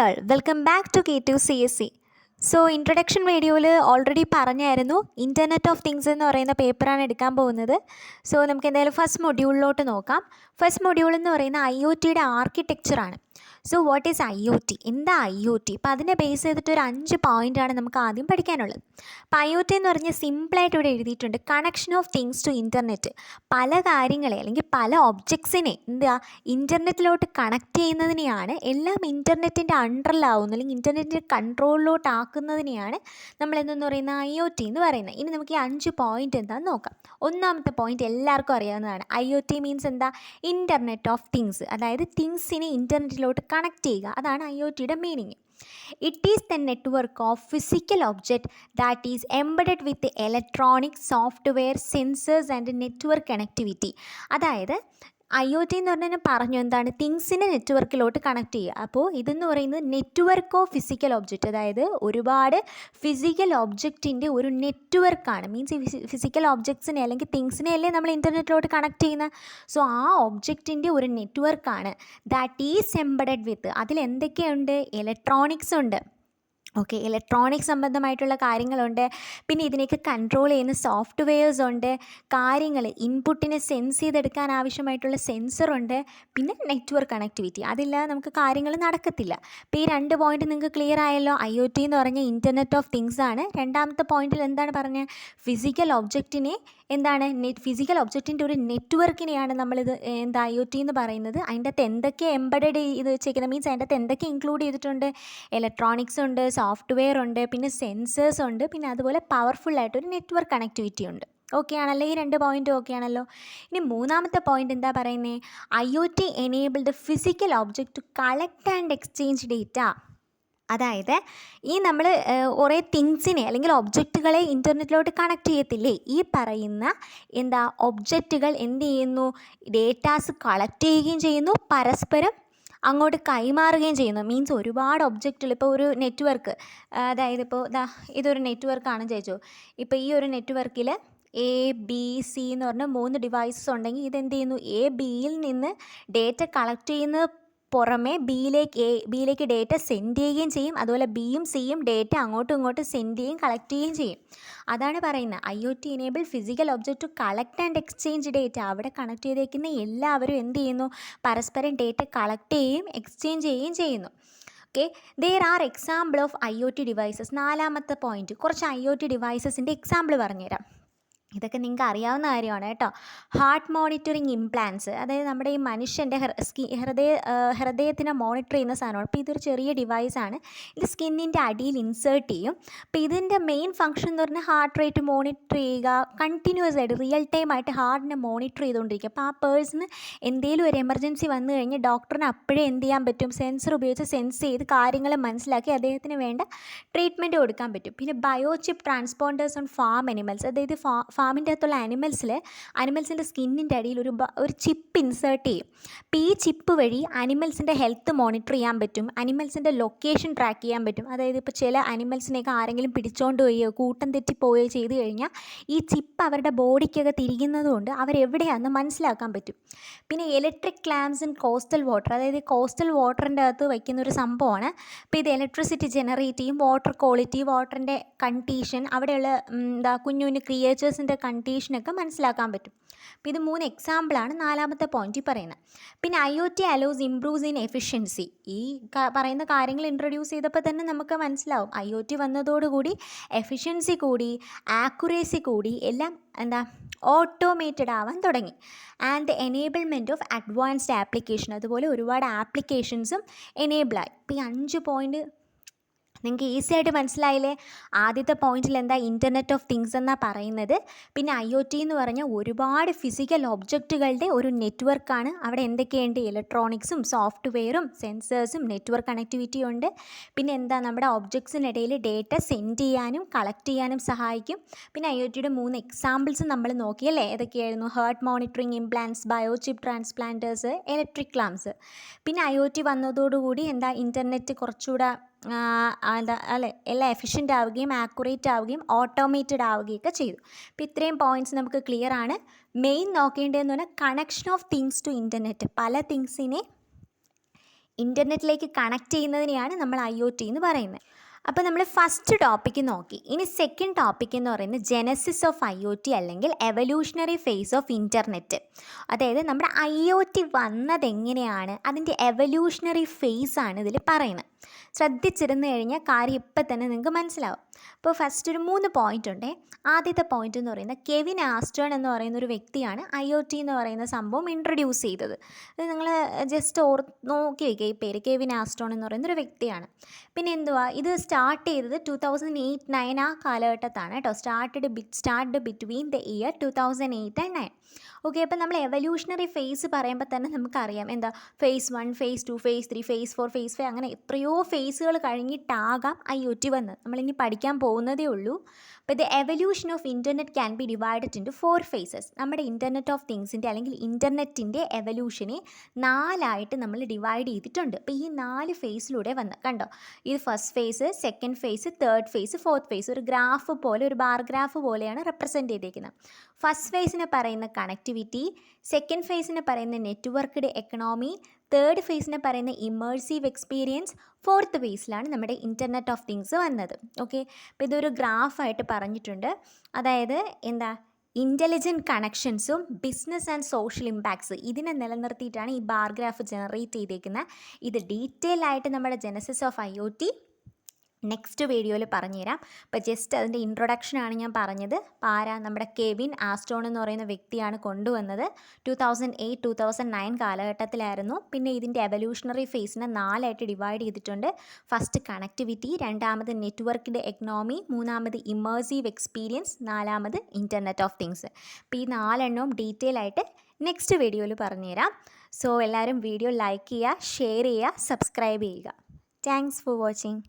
All welcome back to K2CSE. So introduction വീഡിയോയിൽ already പറഞ്ഞായിരുന്നു internet of things എന്ന് പറയുന്ന പേപ്പറാണ് എടുക്കാൻ പോകുന്നത്. സോ നമുക്ക് എന്തായാലും ഫസ്റ്റ് മൊഡ്യൂളിലോട്ട് നോക്കാം. ഫസ്റ്റ് മൊഡ്യൂൾ എന്ന് പറയുന്ന IoTയുടെ ആർക്കിടെക്ചറാണ്. So what is IoT? എന്താ IoT? അപ്പോൾ അതിനെ ബേസ് ചെയ്തിട്ട് ഒരു 5 പോയിൻ്റാണ് നമുക്ക് ആദ്യം പഠിക്കാനുള്ളത്. അപ്പോൾ IoT എന്ന് പറഞ്ഞാൽ സിമ്പിളായിട്ട് ഇവിടെ എഴുതിയിട്ടുണ്ട്, connection of things to internet. പല കാര്യങ്ങളെ അല്ലെങ്കിൽ പല ഒബ്ജക്ട്സിനെ ഇൻ്റർനെറ്റിലോട്ട് കണക്ട് ചെയ്യുന്നതിനെയാണ്, എല്ലാം ഇൻ്റർനെറ്റിൻ്റെ അണ്ടറിലാവുന്നു അല്ലെങ്കിൽ ഇൻ്റർനെറ്റിൻ്റെ കൺട്രോളിലോട്ട് ആക്കുന്നതിനെയാണ് നമ്മൾ എന്തെന്ന് പറയുന്ന IoT എന്ന് പറയുന്നത്. ഇനി നമുക്ക് ഈ 5 പോയിൻ്റ് എന്താണെന്ന് നോക്കാം. ഒന്നാമത്തെ പോയിൻ്റ് എല്ലാവർക്കും അറിയാവുന്നതാണ്. IoT മീൻസ് എന്താ? ഇൻ്റർനെറ്റ് ഓഫ് തിങ്സ്, അതായത് തിങ്സിനെ ഇൻ്റർനെറ്റിലോട്ട് കണക്ട് ചെയ്യുക, അതാണ് IoTയുടെ meaning. It is the network of physical object that is embedded with electronic software, sensors and network connectivity. അതായത് IoT എന്ന് പറഞ്ഞാൽ പറഞ്ഞു എന്താണ്? തിങ്സിനെ നെറ്റ്വർക്കിലോട്ട് കണക്ട് ചെയ്യുക. അപ്പോൾ ഇതെന്ന് പറയുന്നത് നെറ്റ്വർക്ക് ഓഫ് ഫിസിക്കൽ ഒബ്ജക്റ്റ്, അതായത് ഒരുപാട് ഫിസിക്കൽ ഒബ്ജക്റ്റിൻ്റെ ഒരു നെറ്റ്വർക്കാണ്. മീൻസ് ഈ ഫിസിക്കൽ ഒബ്ജക്ട്സിനെ അല്ലെങ്കിൽ തിങ്സിനെ അല്ലേ നമ്മൾ ഇൻ്റർനെറ്റിലോട്ട് കണക്ട് ചെയ്യുന്നത്. സോ ആ ഒബ്ജക്റ്റിൻ്റെ ഒരു നെറ്റ്വർക്കാണ് ദാറ്റ് ഈസ് എംബഡഡ് വിത്ത്. അതിൽ എന്തൊക്കെയുണ്ട്? ഇലക്ട്രോണിക്സ് ഉണ്ട്. ഓക്കെ, ഇലക്ട്രോണിക് സംബന്ധമായിട്ടുള്ള കാര്യങ്ങളുണ്ട്. പിന്നെ ഇതിനേക്ക് കൺട്രോൾ ചെയ്യുന്ന സോഫ്റ്റ്വെയർസ് ഉണ്ട്. കാര്യങ്ങൾ ഇൻപുട്ടിനെ സെൻസ് ചെയ്തെടുക്കാൻ ആവശ്യമായിട്ടുള്ള സെൻസറുണ്ട്. പിന്നെ നെറ്റ്വർക്ക് കണക്ടിവിറ്റി, അതില്ലാതെ നമുക്ക് കാര്യങ്ങൾ നടക്കത്തില്ല. അപ്പോൾ ഈ 2 പോയിന്റ് നിങ്ങൾക്ക് ക്ലിയർ ആയല്ലോ. IoT എന്ന് പറഞ്ഞാൽ ഇൻ്റർനെറ്റ് ഓഫ് തിങ്സ് ആണ്. രണ്ടാമത്തെ പോയിന്റിൽ എന്താണ് പറഞ്ഞത്? ഫിസിക്കൽ ഒബ്ജക്റ്റിനെ എന്താണ്? ഫിസിക്കൽ ഒബ്ജക്റ്റിൻ്റെ ഒരു നെറ്റ്വർക്കിനെയാണ് നമ്മളിത് IoT എന്ന് പറയുന്നത്. അതിൻ്റെ അകത്ത് എന്തൊക്കെ എംബഡഡ് ചെയ്ത് വെച്ചേക്കുന്നത്, മീൻസ് അതിൻ്റെ അകത്ത് എന്തൊക്കെ ഇൻക്ലൂഡ് ചെയ്തിട്ടുണ്ട്? ഇലക്ട്രോണിക്സ് ഉണ്ട്, സോഫ്റ്റ്വെയർ ഉണ്ട്, പിന്നെ സെൻസേഴ്സ് ഉണ്ട്, പിന്നെ അതുപോലെ പവർഫുള്ളായിട്ടൊരു നെറ്റ്വർക്ക് കണക്ടിവിറ്റി ഉണ്ട്. ഓക്കെ ആണല്ലോ? ഈ 2 പോയിൻറ്റും ഓക്കെ ആണല്ലോ. ഇനി മൂന്നാമത്തെ പോയിൻ്റ് എന്താ പറയുന്നത്? IoT enabled physical object to collect and exchange data. അതായത് ഈ നമ്മൾ കുറേ തിങ്സിനെ അല്ലെങ്കിൽ ഒബ്ജക്റ്റുകളെ ഇൻ്റർനെറ്റിലോട്ട് കണക്ട് ചെയ്യത്തില്ലേ, ഈ പറയുന്ന ഒബ്ജക്റ്റുകൾ എന്ത് ചെയ്യുന്നു? ഡേറ്റാസ് കളക്ട് ചെയ്യുകയും ചെയ്യുന്നു, പരസ്പരം അങ്ങോട്ട് കൈമാറുകയും ചെയ്യുന്നു. മീൻസ് ഒരുപാട് ഒബ്ജക്റ്റുകൾ, ഇപ്പോൾ ഒരു നെറ്റ്വർക്ക്, അതായത് ഇപ്പോൾ ഇതൊരു നെറ്റ്വർക്കാണെന്ന് ചോദിച്ചു. ഇപ്പോൾ ഈ ഒരു നെറ്റ്വർക്കിൽ ABC എന്ന് പറഞ്ഞ 3 ഡിവൈസസ് ഉണ്ടെങ്കിൽ ഇതെന്ത് ചെയ്യുന്നു? Bയിൽ നിന്ന് ഡേറ്റ കളക്ട് ചെയ്യുന്ന പുറമെ ബിയിലേക്ക് ഡേറ്റ സെൻഡ് ചെയ്യുകയും ചെയ്യും. അതുപോലെ Bയും Cയും ഡേറ്റ അങ്ങോട്ടും ഇങ്ങോട്ടും സെൻഡ് ചെയ്യുകയും കളക്ട് ചെയ്യുകയും ചെയ്യും. അതാണ് പറയുന്നത് IoT enable physical object to collect and exchange data. അവിടെ കണക്ട് ചെയ്തേക്കുന്ന എല്ലാവരും എന്ത് ചെയ്യുന്നു? പരസ്പരം ഡേറ്റ കളക്ട് ചെയ്യുകയും എക്സ്ചേഞ്ച് ചെയ്യുകയും ചെയ്യുന്നു. Okay, there are example of IoT devices. നാലാമത്തെ പോയിന്റ്, കുറച്ച് IoT ഡിവൈസസിൻ്റെ എക്സാമ്പിൾ പറഞ്ഞുതരാം. ഇതൊക്കെ നിങ്ങൾക്ക് അറിയാവുന്ന കാര്യമാണ് കേട്ടോ. ഹാർട്ട് മോണിറ്ററിങ് ഇംപ്ലാൻസ്, അതായത് നമ്മുടെ ഈ മനുഷ്യൻ്റെ ഹൃദയത്തിനെ മോണിറ്റർ ചെയ്യുന്ന സാധനമാണ്. അപ്പോൾ ഇതൊരു ചെറിയ ഡിവൈസാണ്. ഇത് സ്കിന്നിൻ്റെ അടിയിൽ ഇൻസേർട്ട് ചെയ്യും. അപ്പോൾ ഇതിൻ്റെ മെയിൻ ഫംഗ്ഷൻ എന്ന് പറഞ്ഞാൽ ഹാർട്ട് റേറ്റ് മോണിറ്റർ ചെയ്യുക, കണ്ടിന്യൂസ് ആയിട്ട് റിയൽ ടൈം ആയിട്ട് ഹാർട്ടിനെ മോണിറ്റർ ചെയ്തുകൊണ്ടിരിക്കുക. അപ്പോൾ ആ പേഴ്സണ് എന്തെങ്കിലും ഒരു എമർജൻസി വന്നു കഴിഞ്ഞാൽ ഡോക്ടറിന് അപ്പോഴേ എന്ത് ചെയ്യാൻ പറ്റും? സെൻസർ ഉപയോഗിച്ച് സെൻസ് ചെയ്ത് കാര്യങ്ങൾ മനസ്സിലാക്കി അദ്ദേഹത്തിന് വേണ്ട ട്രീറ്റ്മെൻറ്റ് കൊടുക്കാൻ പറ്റും. പിന്നെ ബയോചിപ്പ് ട്രാൻസ്പോണ്ടേഴ്സ് ഓൺ ഫാം അനിമൽസ്, അതായത് ഫാമിൻ്റെ അകത്തുള്ള അനിമൽസിൻ്റെ സ്കിന്നിൻ്റെ അടിയിൽ ഒരു ചിപ്പ് ഇൻസേർട്ട് ചെയ്യും. അപ്പോൾ ഈ ചിപ്പ് വഴി അനിമൽസിൻ്റെ ഹെൽത്ത് മോണിറ്റർ ചെയ്യാൻ പറ്റും, അനിമൽസിൻ്റെ ലൊക്കേഷൻ ട്രാക്ക് ചെയ്യാൻ പറ്റും. അതായത് ഇപ്പോൾ ചില അനിമൽസിനെയൊക്കെ ആരെങ്കിലും പിടിച്ചുകൊണ്ട് പോയോ കൂട്ടം തെറ്റിപ്പോയോ ചെയ്ത് കഴിഞ്ഞാൽ ഈ ചിപ്പ് അവരുടെ ബോഡിക്കൊക്കെ തിരികുന്നതുകൊണ്ട് അവരെവിടെയാണെന്ന് മനസ്സിലാക്കാൻ പറ്റും. പിന്നെ electric lamps in coastal water, അതായത് കോസ്റ്റൽ വാട്ടറിൻ്റെ അകത്ത് വയ്ക്കുന്ന ഒരു സംഭവമാണ്. അപ്പോൾ ഇത് ഇലക്ട്രിസിറ്റി ജനറേറ്റ് ചെയ്യും. വാട്ടർ ക്വാളിറ്റി, വാട്ടറിൻ്റെ കണ്ടീഷൻ, അവിടെയുള്ള കുഞ്ഞു കുഞ്ഞു ക്രിയേച്ചേഴ്സിൻ്റെ കണ്ടീഷനൊക്കെ മനസ്സിലാക്കാൻ പറ്റും. അപ്പോൾ ഇത് 3 എക്സാമ്പിളാണ് നാലാമത്തെ പോയിന്റിൽ പറയുന്നത്. പിന്നെ IoT allows improves in efficiency. ഈ പറയുന്ന കാര്യങ്ങൾ ഇൻട്രൊഡ്യൂസ് ചെയ്തപ്പോൾ തന്നെ നമുക്ക് മനസ്സിലാവും IoT വന്നതോടുകൂടി എഫിഷ്യൻസി കൂടി, ആക്യുറേസി കൂടി, എല്ലാം ഓട്ടോമേറ്റഡ് ആവാൻ തുടങ്ങി. ആൻഡ് എനേബിൾമെൻറ്റ് ഓഫ് അഡ്വാൻസ്ഡ് ആപ്ലിക്കേഷൻ, അതുപോലെ ഒരുപാട് ആപ്ലിക്കേഷൻസും എനേബിളായി. ഇപ്പോൾ ഈ 5 പോയിന്റ് നിങ്ങൾക്ക് ഈസി ആയിട്ട് മനസ്സിലായില്ലേ? ആദ്യത്തെ പോയിന്റിൽ ഇൻ്റർനെറ്റ് ഓഫ് തിങ്സ് എന്നാണ് പറയുന്നത്. പിന്നെ IoT എന്ന് പറഞ്ഞാൽ ഒരുപാട് ഫിസിക്കൽ ഒബ്ജക്റ്റുകളുടെ ഒരു നെറ്റ്വർക്കാണ്. അവിടെ എന്തൊക്കെയുണ്ട്? ഇലക്ട്രോണിക്സും സോഫ്റ്റ്വെയറും സെൻസേഴ്സും നെറ്റ്വർക്ക് കണക്ടിവിറ്റി ഉണ്ട്. പിന്നെ നമ്മുടെ ഒബ്ജക്ട്സിനിടയിൽ ഡേറ്റ സെൻഡ് ചെയ്യാനും കളക്ട് ചെയ്യാനും സഹായിക്കും. പിന്നെ IoTയുടെ 3 എക്സാമ്പിൾസ് നമ്മൾ നോക്കിയല്ലേ? ഏതൊക്കെയായിരുന്നു? Heart monitoring implants, biochip transplanters, electric lamps. പിന്നെ IoT വന്നതോടുകൂടി ഇൻ്റർനെറ്റ് കുറച്ചുകൂടെ എല്ലാം എഫിഷ്യൻ്റ് ആവുകയും ആക്യുറേറ്റ് ആവുകയും ഓട്ടോമേറ്റഡ് ആവുകയൊക്കെ ചെയ്തു. അപ്പോൾ ഇത്രയും പോയിൻറ്റ്സ് നമുക്ക് ക്ലിയർ ആണ്. മെയിൻ നോക്കേണ്ടതെന്ന് പറഞ്ഞാൽ connection of things to internet. പല തിങ്സിനെ ഇൻ്റർനെറ്റിലേക്ക് കണക്ട് ചെയ്യുന്നതിനെയാണ് നമ്മൾ IoT എന്ന് പറയുന്നത്. അപ്പോൾ നമ്മൾ ഫസ്റ്റ് ടോപ്പിക്ക് നോക്കി. ഇനി സെക്കൻഡ് ടോപ്പിക് എന്ന് പറയുന്നത് ജെനസിസ് ഓഫ് IoT അല്ലെങ്കിൽ എവല്യൂഷണറി ഫേസ് ഓഫ് ഇൻ്റർനെറ്റ്. അതായത് നമ്മുടെ IoT വന്നതെങ്ങനെയാണ്, അതിൻ്റെ എവല്യൂഷണറി ഫേസ് ആണ് ഇതിൽ പറയുന്നത്. ശ്രദ്ധിച്ചിരുന്നു കഴിഞ്ഞാൽ കാര്യം ഇപ്പം തന്നെ നിങ്ങൾക്ക് മനസ്സിലാവും. അപ്പോൾ ഫസ്റ്റ് ഒരു 3 പോയിൻ്റ് ഉണ്ട്. ആദ്യത്തെ പോയിൻ്റ് എന്ന് പറയുന്നത് കെവിൻ ആസ്റ്റേൺ എന്ന് പറയുന്ന ഒരു വ്യക്തിയാണ് IoT എന്ന് പറയുന്ന സംഭവം ഇൻട്രൊഡ്യൂസ് ചെയ്തത്. ഇത് നിങ്ങൾ ജസ്റ്റ് നോക്കി വയ്ക്കുക, ഈ പേര് കെവിൻ ആസ്റ്റേൺ എന്ന് പറയുന്ന ഒരു വ്യക്തിയാണ്. പിന്നെ എന്തുവാ, ഇത് സ്റ്റാർട്ട് ചെയ്തത് 2008-9 ആ കാലഘട്ടത്താണ് കേട്ടോ. Start between the year 2008 and 9. Okay, അപ്പോൾ നമ്മൾ എവല്യൂഷണറി ഫേസ് പറയുമ്പോൾ തന്നെ നമുക്കറിയാം എന്താ, phase 1, phase 2, phase 3, phase 4, phase 5 അങ്ങനെ എത്രയോ ഫേസുകൾ കഴിഞ്ഞിട്ടാകാം IoT വന്നത്. നമ്മളിനി പഠിക്കാൻ പോകുന്നതേ ഉള്ളൂ. അപ്പോൾ the evolution of internet can be divided into 4 phases. നമ്മുടെ ഇൻ്റർനെറ്റ് ഓഫ് തിങ്സിൻ്റെ അല്ലെങ്കിൽ ഇൻ്റർനെറ്റിൻ്റെ എവല്യൂഷനെ 4ആയിട്ട് നമ്മൾ ഡിവൈഡ് ചെയ്തിട്ടുണ്ട്. അപ്പോൾ ഈ 4 ഫേസിലൂടെ വന്ന് കണ്ടോ, ഇത് first phase, second phase, third phase, fourth phase. ഒരു ഗ്രാഫ് പോലെ, ഒരു ബാർ ഗ്രാഫ് പോലെയാണ് റെപ്രസെൻറ്റ് ചെയ്തിരിക്കുന്നത്. ഫസ്റ്റ് ഫേസിനെ പറയുന്ന കണക്ടിവിറ്റി, സെക്കൻഡ് ഫേസിനെ പറയുന്ന നെറ്റ്വർക്ക്ഡ് എക്കണോമി, തേർഡ് ഫേസിനെ പറയുന്ന ഇമേഴ്സീവ് എക്സ്പീരിയൻസ്, ഫോർത്ത് ഫേസിലാണ് നമ്മുടെ ഇൻ്റർനെറ്റ് ഓഫ് തിങ്സ് വന്നത്. ഓക്കെ, അപ്പോൾ ഇതൊരു ഗ്രാഫായിട്ട് പറഞ്ഞിട്ടുണ്ട്. അതായത് എന്താ, ഇൻ്റലിജൻറ്റ് കണക്ഷൻസും ബിസിനസ് ആൻഡ് സോഷ്യൽ ഇമ്പാക്ട്സ് ഇതിനെ നിലനിർത്തിയിട്ടാണ് ഈ ബാർ ഗ്രാഫ് ജനറേറ്റ് ചെയ്തേക്കുന്നത്. ഇത് ഡീറ്റെയിൽ ആയിട്ട് നമ്മുടെ ജെനസിസ് ഓഫ് IoT നെക്സ്റ്റ് വീഡിയോയിൽ പറഞ്ഞുതരാം. അപ്പോൾ ജസ്റ്റ് അതിൻ്റെ ഇൻട്രൊഡക്ഷനാണ് ഞാൻ പറഞ്ഞത്. ആരാ, നമ്മുടെ കെവിൻ ആസ്റ്റോൺ എന്ന് പറയുന്ന വ്യക്തിയാണ് കൊണ്ടുവന്നത്. 2008-2009 കാലഘട്ടത്തിലായിരുന്നു. പിന്നെ ഇതിൻ്റെ എവല്യൂഷണറി ഫേസിനെ 4ആയിട്ട് ഡിവൈഡ് ചെയ്തിട്ടുണ്ട്. ഫസ്റ്റ് കണക്ടിവിറ്റി, രണ്ടാമത് നെറ്റ്വർക്ക്ഡ് എക്കണോമി, മൂന്നാമത് ഇമേഴ്സീവ് എക്സ്പീരിയൻസ്, നാലാമത് ഇൻ്റർനെറ്റ് ഓഫ് തിങ്സ്. അപ്പോൾ ഈ 4 ഡീറ്റെയിൽ ആയിട്ട് നെക്സ്റ്റ് വീഡിയോയിൽ പറഞ്ഞുതരാം. സോ എല്ലാവരും വീഡിയോ ലൈക്ക് ചെയ്യുക, ഷെയർ ചെയ്യുക, സബ്സ്ക്രൈബ് ചെയ്യുക. Thanks for watching.